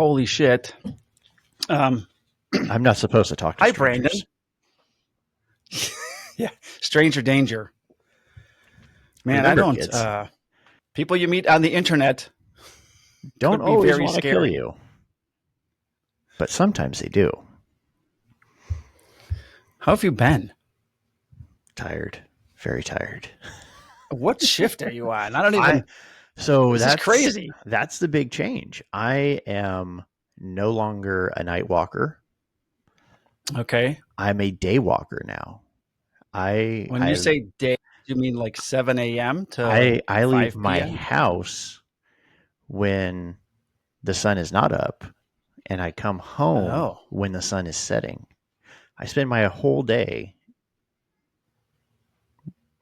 Holy shit. I'm not supposed to talk to Hi, strangers. Brandon. Yeah, stranger danger. Man, Remember, I don't. kids, People you meet on the internet don't could be always very want to kill scary. you, but sometimes they do. How have you been? Tired, very tired. What shift are you on? I don't even. So This is crazy. That's the big change. I am no longer a night walker. Okay. I'm a day walker now. When you say day, you mean like 7 a.m. to I leave 5 my p.m.? house when the sun is not up, and I come home when the sun is setting. I spend my whole day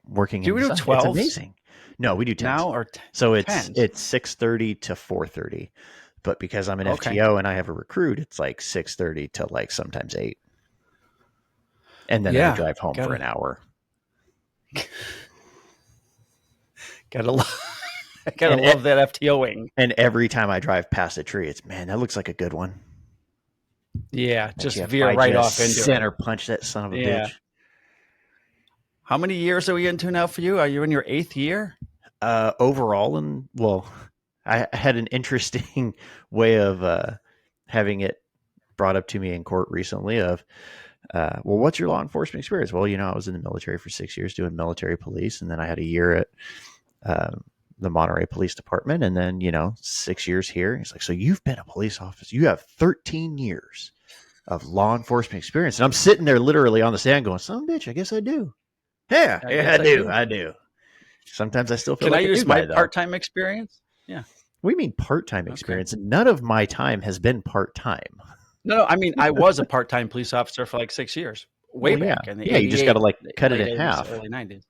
working in the sun. 12s? It's amazing. No, we do 10s. Now or so 10s? It's 6:30 to 4:30. But because I'm an FTO and I have a recruit, it's like 6:30 to like sometimes 8. And then I drive home for an hour. Gotta love that FTOing. And every time I drive past a tree, it's, man, that looks like a good one. Yeah, And just if veer I right just off into center punch that son of a bitch. How many years are we into now for you? Are you in your 8th year? Overall, and I had an interesting way of having it brought up to me in court recently of, what's your law enforcement experience? Well, I was in the military for 6 years doing military police, and then I had a year at the Monterey Police Department, and then 6 years here. He's like, so you've been a police officer, you have 13 years of law enforcement experience. And I'm sitting there literally on the stand going, son of a bitch, I guess I do. Yeah, I do. Sometimes I still feel like I use my guy, part-time experience? Yeah. We mean part-time experience. None of my time has been part-time. No, I mean, I was a part-time police officer for like 6 years. Way back in the 88, you just got to cut it in 80s, half. Early 90s.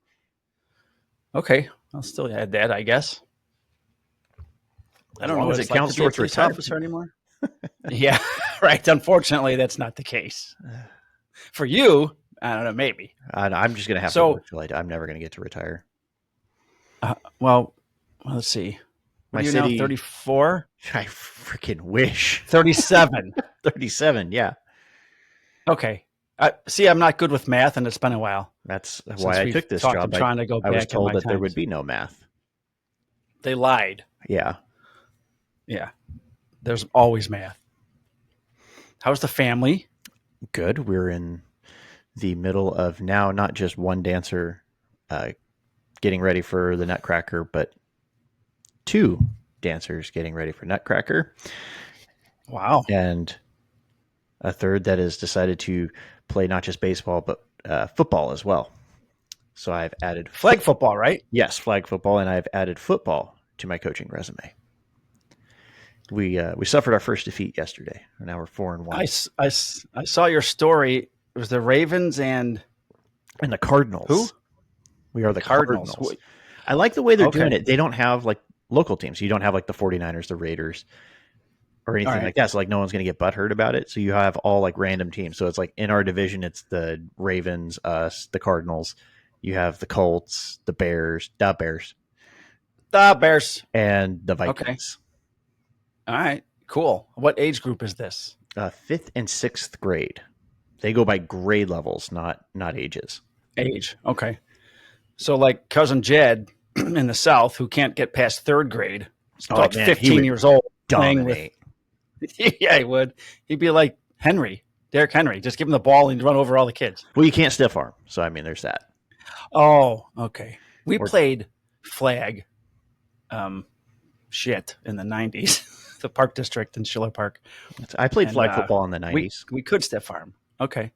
Okay, I'll still add that, I guess. I don't know what it's like to be a police officer anymore. Yeah, right. Unfortunately, that's not the case. For you, I don't know, maybe. I'm just going to have to work till I'm never going to get to retire. Well, let's see. My city, now 34? I freaking wish. 37. 37, yeah. Okay. See, I'm not good with math, and it's been a while. That's why I took this job. Trying to go back. I was told that there would be no math. They lied. Yeah. Yeah. There's always math. How's the family? Good. We're in the middle of now not just one dancer getting ready for the Nutcracker, but 2 dancers getting ready for Nutcracker. Wow. And a third that has decided to play not just baseball, but football as well. So I've added flag football, right? Yes, flag football. And I've added football to my coaching resume. We suffered our first defeat yesterday. And now we're 4-1. I saw your story. It was the Ravens and the Cardinals. Who? We are the Cardinals. I like the way they're doing it. They don't have like local teams. You don't have like the 49ers, the Raiders, or anything like that. So like no one's going to get butthurt about it. So you have all like random teams. So it's like in our division, it's the Ravens, us, the Cardinals. You have the Colts, the Bears, and the Vikings. Okay. All right, cool. What age group is this? 5th and 6th grade. They go by grade levels, not ages. Age. Okay. So like cousin Jed in the South, who can't get past 3rd grade, like 15 years old, dominate. Yeah, he would. He'd be like Derrick Henry. Just give him the ball and he'd run over all the kids. Well, you can't stiff arm. So, I mean, there's that. Oh, okay. We played flag in the 90s. The Park District in Schiller Park. I played flag football in the 90s. We could stiff arm. Okay.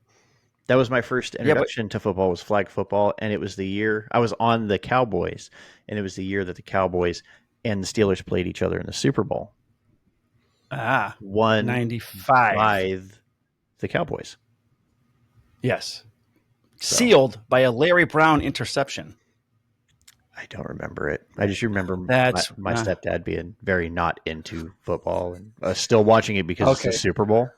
That was my first introduction to football, was flag football. And it was the year I was on the Cowboys, and it was the year that the Cowboys and the Steelers played each other in the Super Bowl. 95. The Cowboys. Yes. So. Sealed by a Larry Brown interception. I don't remember it. I just remember my stepdad being very not into football and still watching it because it's the Super Bowl.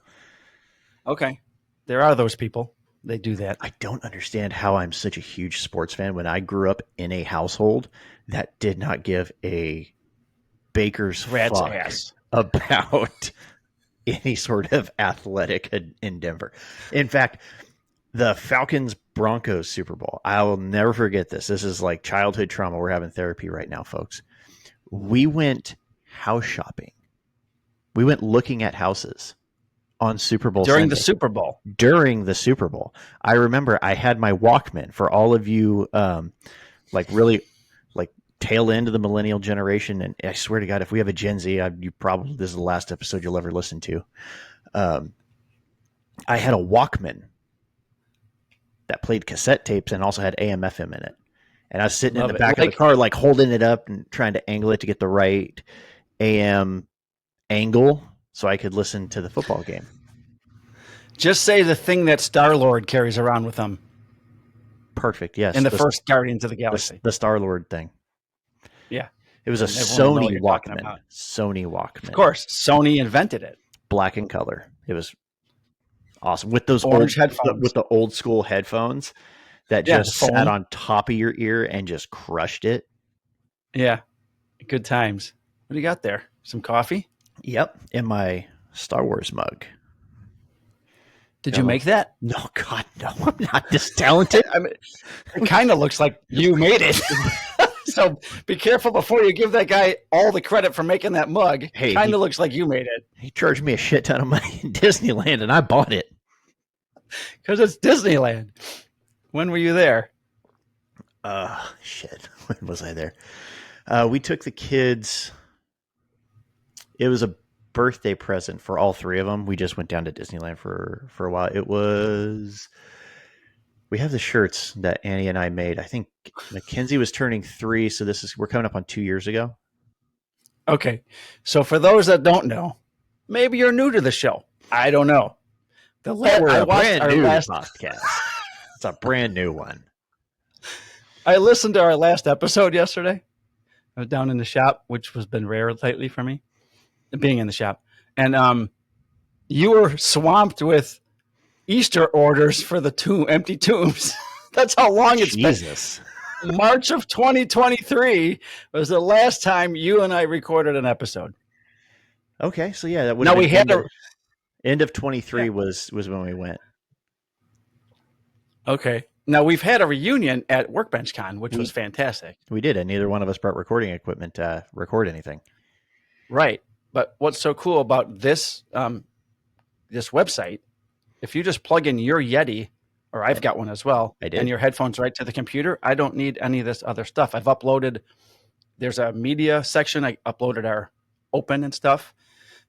Okay. There are those people. They do that. I don't understand how I'm such a huge sports fan when I grew up in a household that did not give a baker's rat's fuck ass about any sort of athletic in Denver. In fact, the Falcons-Broncos Super Bowl, I will never forget this. This is like childhood trauma. We're having therapy right now, folks. We went house shopping. We went looking at houses on Super Bowl during Sunday. the Super Bowl. During the Super Bowl. I remember I had my Walkman. For all of you really like tail end of the millennial generation, and I swear to God, if we have a Gen Z, this is the last episode you'll ever listen to. I had a Walkman that played cassette tapes and also had AM/FM in it. And I was sitting in the back of the car, like holding it up and trying to angle it to get the right AM angle so I could listen to the football game. Just say the thing that Star-Lord carries around with him. Perfect, yes. In the first Guardians of the Galaxy. The Star-Lord thing. Yeah. It was a Sony Walkman. Sony Walkman. Of course, Sony invented it. Black and color. It was awesome. With those orange headphones. With the old school headphones that just sat on top of your ear and just crushed it. Yeah. Good times. What do you got there? Some coffee? Yep. In my Star Wars mug. Did you make that? No, God, no. I'm not this talented. I mean, it kind of looks like you made it. So be careful before you give that guy all the credit for making that mug. Hey, kind of looks like you made it. He charged me a shit ton of money in Disneyland, and I bought it. Because it's Disneyland. When were you there? Shit. When was I there? We took the kids. It was a birthday present for all three of them. We just went down to Disneyland for a while. We have the shirts that Annie and I made. I think Mackenzie was turning 3, so we're coming up on 2 years ago. Okay. So for those that don't know, maybe you're new to the show. I don't know. We're a brand new podcast. It's a brand new one. I listened to our last episode yesterday. I was down in the shop, which has been rare lately for me, being in the shop. And you were swamped with Easter orders for the 2 empty tombs. That's how long it's been. March of 2023 was the last time you and I recorded an episode. Okay, so yeah, that would have been end of 23 was when we went. Okay. Now we've had a reunion at Workbench Con, which was fantastic. We did, and neither one of us brought recording equipment to record anything. Right. But what's so cool about this this website, if you just plug in your Yeti, or I've got one as well, and your headphones right to the computer, I don't need any of this other stuff. I've uploaded, there's a media section. I uploaded our Open and stuff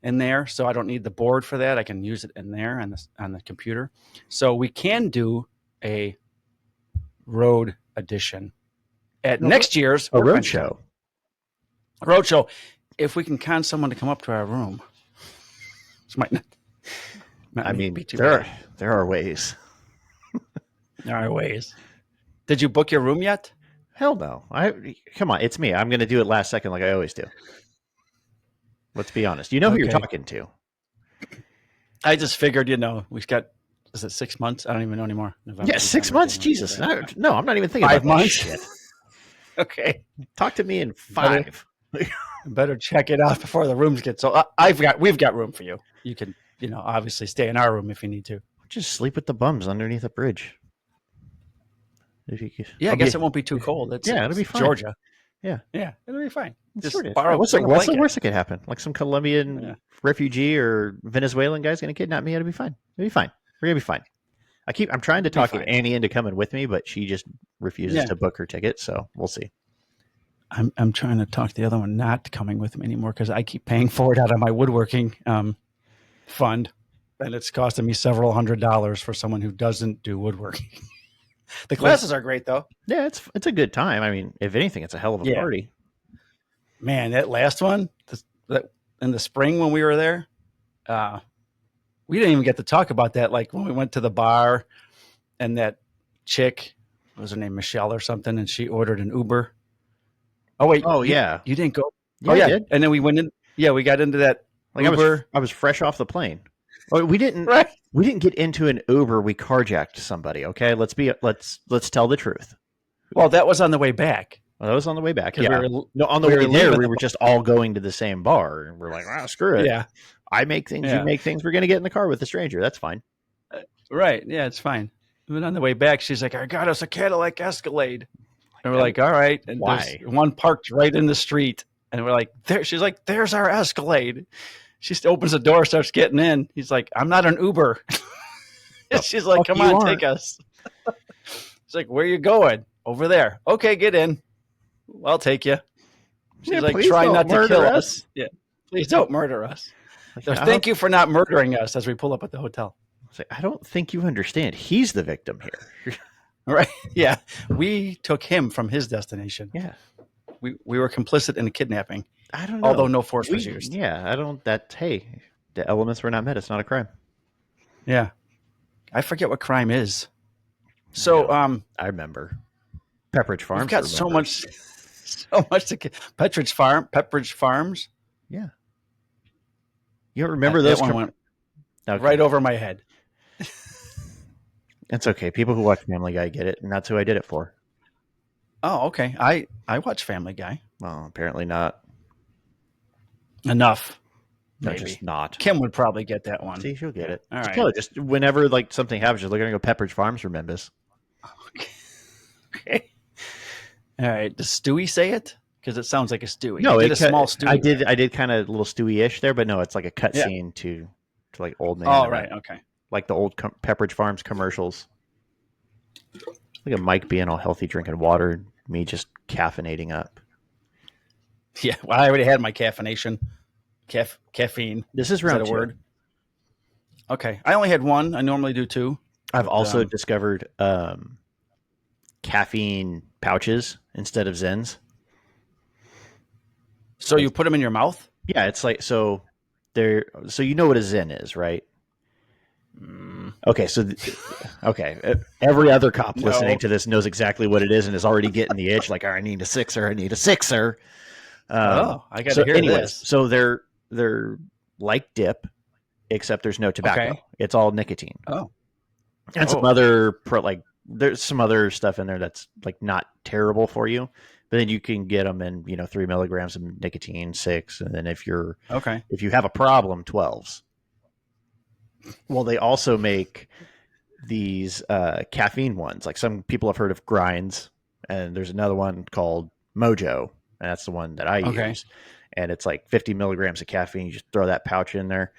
in there, so I don't need the board for that. I can use it in there on the computer. So we can do a road edition at next year's road show. Roadshow. If we can con someone to come up to our room, this might not. Be too bad. There are ways. There are ways. Did you book your room yet? Hell no. Come on, it's me. I'm going to do it last second like I always do. Let's be honest. You know who you're talking to. I just figured, we've got, is it 6 months? I don't even know anymore. November, yeah, 6 months? Jesus. No, I'm not even thinking 5 about months. Shit. Okay. Talk to me in 5. Better check it out before the rooms get so. We've got room for you. You can, obviously stay in our room if you need to. Just sleep with the bums underneath a bridge. I guess it won't be too cold. It'll be fine. Georgia. Yeah, it'll be fine. Just borrow. What's the worst that could happen? Like some Colombian refugee or Venezuelan guy's going to kidnap me. It'll be fine. It'll be fine. We're gonna be fine. I'm trying to talk Annie into coming with me, but she just refuses to book her ticket. So we'll see. I'm trying to talk the other one not coming with me anymore because I keep paying for it out of my woodworking fund, and it's costing me several $100s for someone who doesn't do woodworking. The classes are great though. Yeah, it's a good time. I mean, if anything, it's a hell of a party. Man, that last one in the spring when we were there, we didn't even get to talk about that. Like when we went to the bar, and that chick, what was her name, Michelle or something, and she ordered an Uber. Oh wait! Oh yeah, you didn't go. Yeah, I did. And then we went in. Yeah, we got into that Uber. I was fresh off the plane. Oh, we didn't. Right. We didn't get into an Uber. We carjacked somebody. Okay, let's tell the truth. Well, that was on the way back. Well, that was on the way back. Yeah. On the way there, we were just all going to the same bar, and we're like, "Wow, screw it." Yeah. I make things, you make things. We're going to get in the car with a stranger. That's fine. Right. Yeah, it's fine. But on the way back, she's like, I got us a Cadillac Escalade. And we're like, all right. And why? There's one parked right in the street. And we're like, there. She's like, there's our Escalade. She opens the door, starts getting in. He's like, I'm not an Uber. She's like, come on, take us. She's like, where are you going? Over there. Okay, get in. I'll take you. She's like, try not to kill us. Yeah. Please don't murder us. Thank you for not murdering us as we pull up at the hotel. I don't think you understand. He's the victim here. Right. Yeah. We took him from his destination. Yeah. We were complicit in a kidnapping. I don't know. Although no force was used. Yeah. Hey, the elements were not met. It's not a crime. Yeah. I forget what crime is. So, I remember. Pepperidge Farms. We've got so much to Pepperidge Farms. Yeah. You don't remember those? That one went right over my head. It's okay. People who watch Family Guy get it, and that's who I did it for. Oh, okay. I watch Family Guy. Well, apparently not enough. No, just not. Kim would probably get that one. See, she'll get it. All right. Just whenever like something happens, you're looking to go Pepperidge Farms for Members. Okay. All right. Does Stewie say it? Because it sounds like a Stewie. No, it's a small Stewie. I did kind of a little Stewie-ish there, but no, it's like a cut scene to like old man. Oh, right. Okay. Like the old Pepperidge Farms commercials. Like a Mike being all healthy, drinking water, me just caffeinating up. Yeah, well, I already had my caffeination. Caffeine. This is round two. A word? Okay. I only had one. I normally do two. I've also discovered caffeine pouches instead of Zens. So you put them in your mouth? Yeah, it's like so you know what a Zen is, right? Okay, so every other cop listening to this knows exactly what it is and is already getting the itch. Like, I need a sixer. I need a sixer. I got to hear this. So they're like dip, except there's no tobacco. Okay. It's all nicotine. Oh, and some other there's some other stuff in there that's like not terrible for you. But then you can get them in 3 milligrams of nicotine, 6, and then if you have a problem, 12s. Well, they also make these caffeine ones. Like some people have heard of Grinds, and there's another one called Mojo, and that's the one that I use. And it's like 50 milligrams of caffeine. You just throw that pouch in there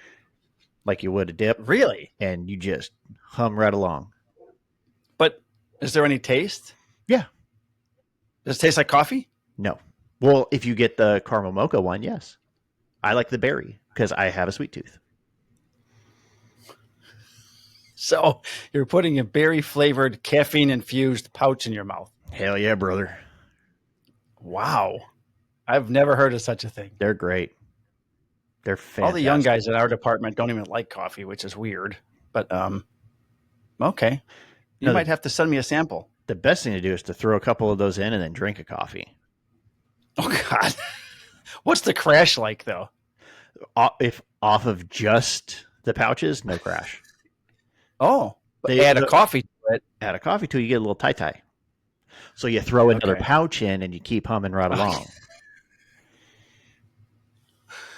like you would a dip. Really? And you just hum right along. But is there any taste? Yeah. Does it taste like coffee? No. Well, if you get the caramel mocha one, yes. I like the berry because I have a sweet tooth. So you're putting a berry-flavored, caffeine-infused pouch in your mouth. Hell yeah, brother. Wow. I've never heard of such a thing. They're great. They're fantastic. All the young guys in our department don't even like coffee, which is weird. But, okay. You might have to send me a sample. The best thing to do is to throw a couple of those in and then drink a coffee. Oh, God. What's the crash like, though? If off of just the pouches, no crash. Oh, but add a coffee to it. Add a coffee to it, you get a little tie-tie. So you throw another pouch in and you keep humming right along.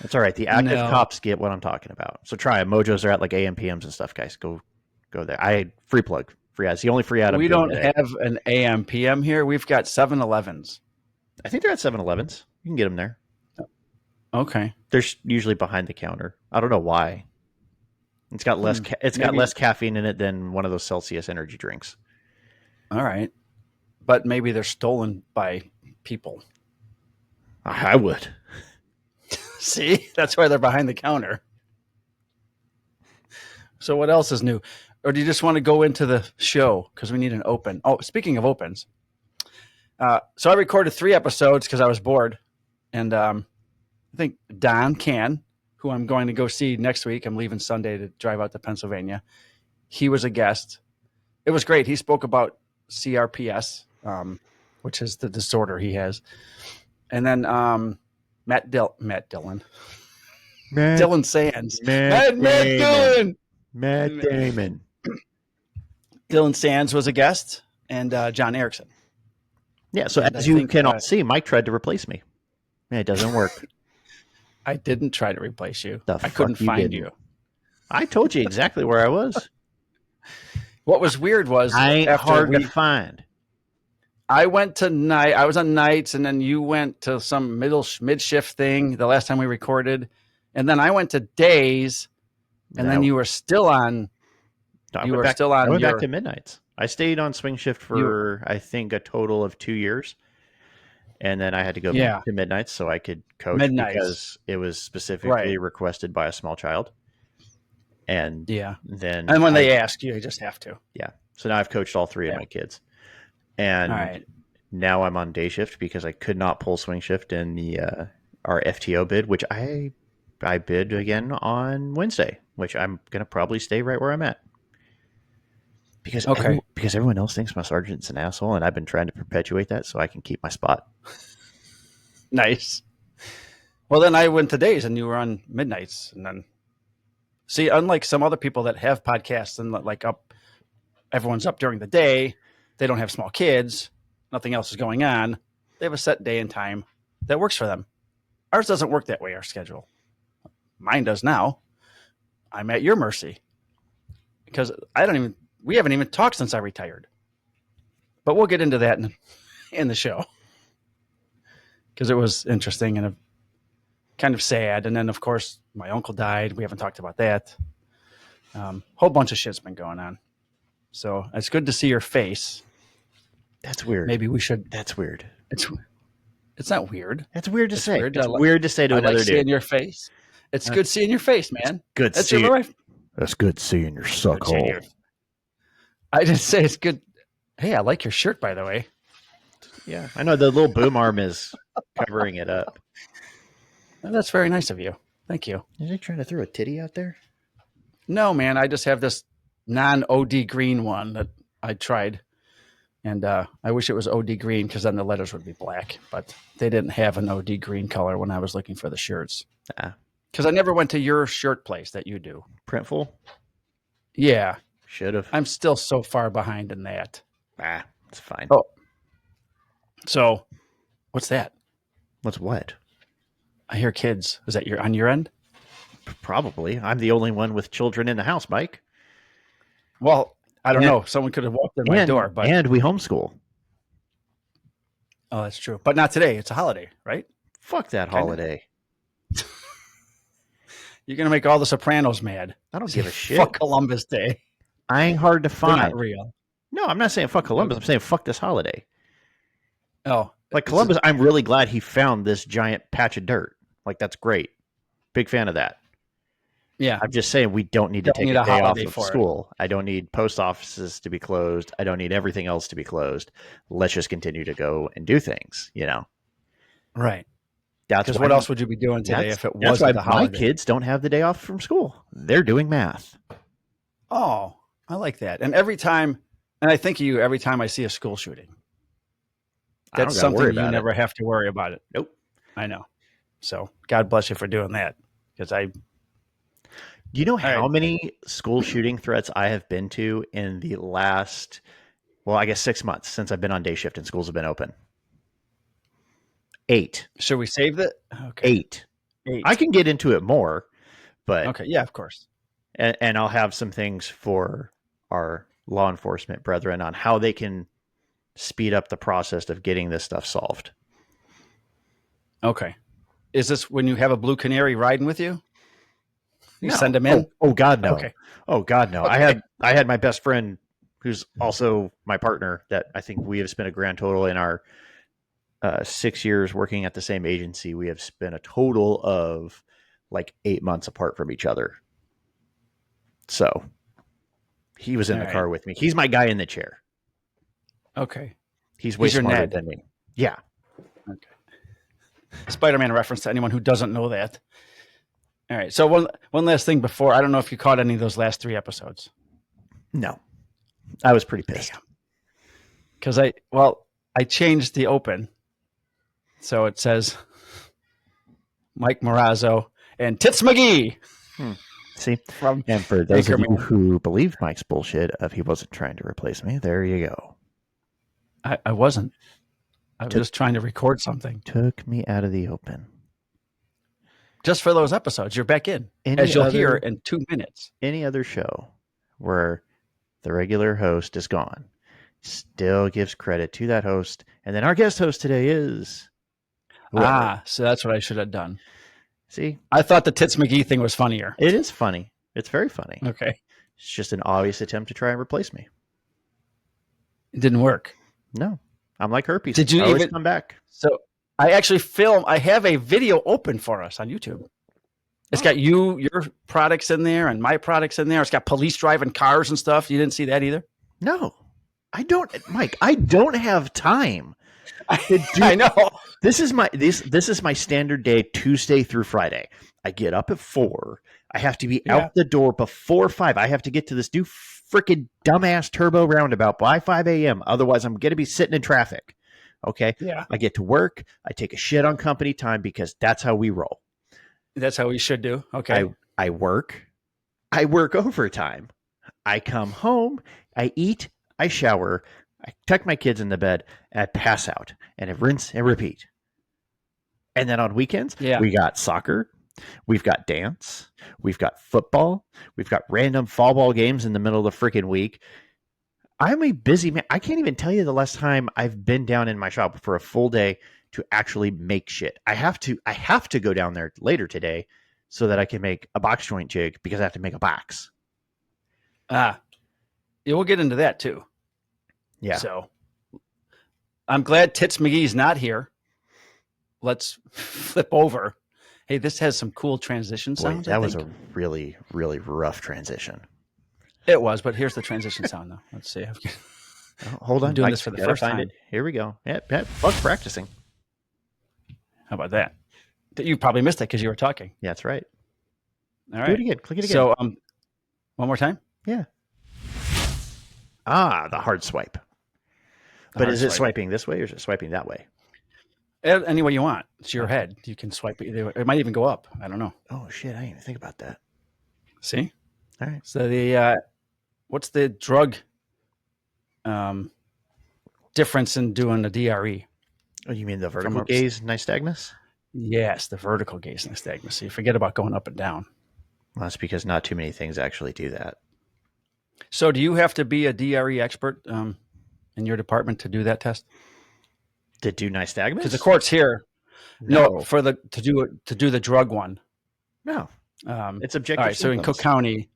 That's all right. The active cops get what I'm talking about. So try it. Mojos are at like AM, PMs and stuff, guys. Go there. I free plug. Free ad. It's the only free ad. We don't have an AM, PM here. We've got 7-Elevens. I think they're at 7-Elevens. You can get them there. Okay. They're usually behind the counter. I don't know why. It's got less. Got less caffeine in it than one of those Celsius energy drinks. All right, but maybe they're stolen by people. I would. See, that's why they're behind the counter. So what else is new? Or do you just want to go into the show? Because we need an open. Oh, speaking of opens. So I recorded 3 episodes because I was bored. And I think Don Can, who I'm going to go see next week. I'm leaving Sunday to drive out to Pennsylvania. He was a guest. It was great. He spoke about CRPS, which is the disorder he has. And then Matt Dillon. Dylan Sands. Matt Dillon. Matt Damon. Dylan Sands was a guest, and John Erickson. Yeah, so as you can all see, Mike tried to replace me. It doesn't work. I didn't try to replace you. I couldn't find you. I told you exactly where I was. What was weird was I ain't hard to find. I went to night. I was on nights, and then you went to some mid shift thing the last time we recorded, and then I went to days, and then you were still on. I went back to midnights. I stayed on swing shift for I think a total of 2 years, and then I had to go back to midnights so I could coach because it was specifically requested by a small child. And then when they ask you just have to. Yeah. So now I've coached all three of my kids. And now I'm on day shift because I could not pull swing shift in the our FTO bid, which I bid again on Wednesday, which I'm going to probably stay right where I'm at. Because everyone else thinks my sergeant's an asshole, and I've been trying to perpetuate that so I can keep my spot. Nice. Well, then I went to days, and you were on midnights, and then see, unlike some other people that have podcasts and like everyone's up during the day, they don't have small kids, nothing else is going on. They have a set day and time that works for them. Ours doesn't work that way. Our schedule, mine does now. I'm at your mercy because we haven't even talked since I retired. But we'll get into that in the show because it was interesting and kind of sad. And then, of course, my uncle died. We haven't talked about that. Whole bunch of shit's been going on. So it's good to see your face. That's weird. Maybe we should. That's weird. It's not weird. That's weird to say. It's weird to say to another dude. Seeing your face. It's good seeing your face, man. Good seeing. That's good seeing your suck hole. I didn't say it's good. Hey, I like your shirt, by the way. Yeah, I know the little boom arm is covering it up. Well, that's very nice of you. Thank you. Are you trying to throw a titty out there? No, man. I just have this non-OD green one that I tried. And I wish it was OD green because then the letters would be black. But they didn't have an OD green color when I was looking for the shirts. Because I never went to your shirt place that you do. Printful? Yeah. Should have. I'm still so far behind in that. It's fine. Oh. So, what's that? What's what? I hear kids. Is that on your end? Probably. I'm the only one with children in the house, Mike. Well, I don't know. Someone could have walked in my door. And we homeschool. Oh, that's true. But not today. It's a holiday, right? Fuck that holiday. You're going to make all the Sopranos mad. I don't give a shit. Fuck Columbus Day. I ain't hard to find. They're not real. No, I'm not saying fuck Columbus. I'm saying fuck this holiday. Oh. Like Columbus, I'm really glad he found this giant patch of dirt. Like, that's great. Big fan of that. Yeah. I'm just saying we don't need to take a day off of school. I don't need post offices to be closed. I don't need everything else to be closed. Let's just continue to go and do things, Right. Because what else would you be doing today if it wasn't the holiday? My kids don't have the day off from school. They're doing math. Oh, I like that. And every time I think of you every time I see a school shooting. That's something you never have to worry about it. Nope. I know. So God bless you for doing that. Because do you know how many school shooting threats I have been to in the last, 6 months since I've been on day shift and schools have been open? 8. Should we save that? Okay. 8. I can get into it more, but okay. Yeah, of course. And I'll have some things for our law enforcement brethren on how they can speed up the process of getting this stuff solved. Okay. Is this when you have a blue canary riding with you? You send them in? Oh God, no. Okay. Oh God, no. Okay. I had my best friend who's also my partner that I think we have spent a grand total in our 6 years working at the same agency. We have spent a total of like 8 months apart from each other. So he was in the car with me. He's my guy in the chair. Okay. He's way smarter than me. Yeah. Okay. Spider-Man reference to anyone who doesn't know that. All right. So one last thing before, I don't know if you caught any of those last 3 episodes. No. I was pretty pissed. Because I changed the open. So it says Mike Morazzo and Tits McGee. See? And for those of you who believe Mike's bullshit of he wasn't trying to replace me, there you go. I wasn't. I was just trying to record something. Took me out of the open. just for those episodes. You're back in, as you'll hear in 2 minutes. Any other show where the regular host is gone still gives credit to that host. And then our guest host today is whoever. So that's what I should have done. See? I thought the Tits McGee thing was funnier. It is funny. It's very funny. Okay. It's just an obvious attempt to try and replace me. It didn't work. No. I'm like herpes. Did you always come back? So I actually I have a video open for us on YouTube. It's got your products in there and my products in there. It's got police driving cars and stuff. You didn't see that either? No. I don't, Mike. I don't have time. I know. This is my standard day, Tuesday through Friday. I get up at 4. I have to be out the door before 5. I have to get to this new freaking dumbass turbo roundabout by 5 a.m. Otherwise, I'm going to be sitting in traffic. Okay. Yeah. I get to work. I take a shit on company time because that's how we roll. That's how we should do. Okay. I work. I work overtime. I come home. I eat. I shower. I tuck my kids in the bed and I pass out and I rinse and repeat. And then on weekends, we got soccer. We've got dance. We've got football. We've got random fall ball games in the middle of the freaking week. I'm a busy man. I can't even tell you the last time I've been down in my shop for a full day to actually make shit. I have to go down there later today so that I can make a box joint jig because I have to make a box. Yeah, we'll get into that too. Yeah. So I'm glad Tits McGee's not here. Let's flip over. Hey, this has some cool transition sounds. That was a really, really rough transition. It was, but here's the transition sound though. Let's see. Hold on. I'm doing this for the first time. Here we go. Yeah, fuck practicing. How about that? You probably missed it because you were talking. Yeah, that's right. All right. Do it again. Click it again. So, one more time? Yeah. The hard swipe. But is it swiping this way or is it swiping that way? Any way you want. It's your head. You can swipe it either way. It might even go up. I don't know. Oh, shit. I didn't even think about that. See? All right. So, what's the drug difference in doing a DRE? Oh, you mean the vertical gaze nystagmus? Yes, the vertical gaze nystagmus. So you forget about going up and down. Well, that's because not too many things actually do that. So do you have to be a DRE expert in your department to do that test? To do nystagmus? Because the court's here. No, for to do the drug one. No. It's objective. All right, so in Cook County,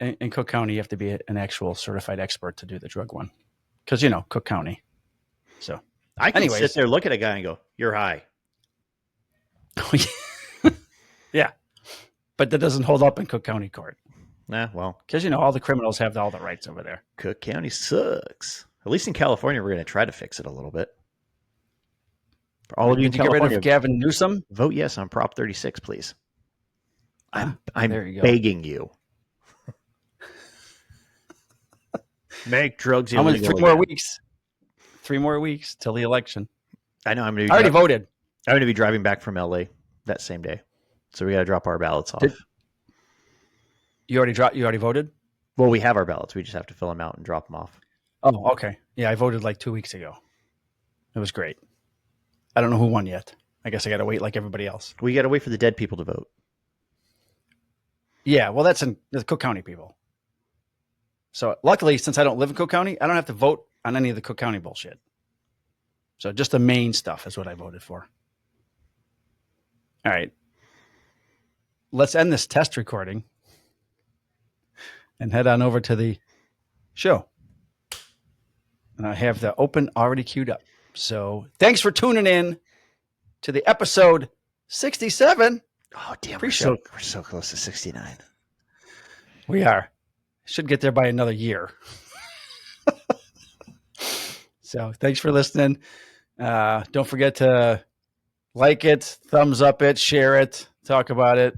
you have to be an actual certified expert to do the drug one. Because Cook County. So I can sit there, look at a guy and go, "You're high." Yeah. But that doesn't hold up in Cook County court. Nah, well. Because, all the criminals have all the rights over there. Cook County sucks. At least in California, we're going to try to fix it a little bit. For all of you in California, get rid of Gavin Newsom? Vote yes on Prop 36, please. I'm there you go. begging you. Make drugs illegal. 3 more weeks. 3 more weeks till the election. I know. I already voted. I'm going to be driving back from LA that same day. So we got to drop our ballots off. You already voted? Well, we have our ballots. We just have to fill them out and drop them off. Oh, okay. Yeah, I voted like 2 weeks ago. It was great. I don't know who won yet. I guess I got to wait like everybody else. We got to wait for the dead people to vote. Yeah, well, that's in the Cook County people. So luckily, since I don't live in Cook County, I don't have to vote on any of the Cook County bullshit. So just the main stuff is what I voted for. All right. Let's end this test recording and head on over to the show. And I have the open already queued up. So thanks for tuning in to the episode 67. Oh, damn. We're so close to 69. We are. Should get there by another year. So thanks for listening. Don't forget to like it, thumbs up it, share it, talk about it,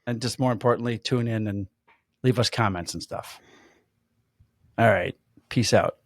and just more importantly, tune in and leave us comments and stuff. All right. Peace out.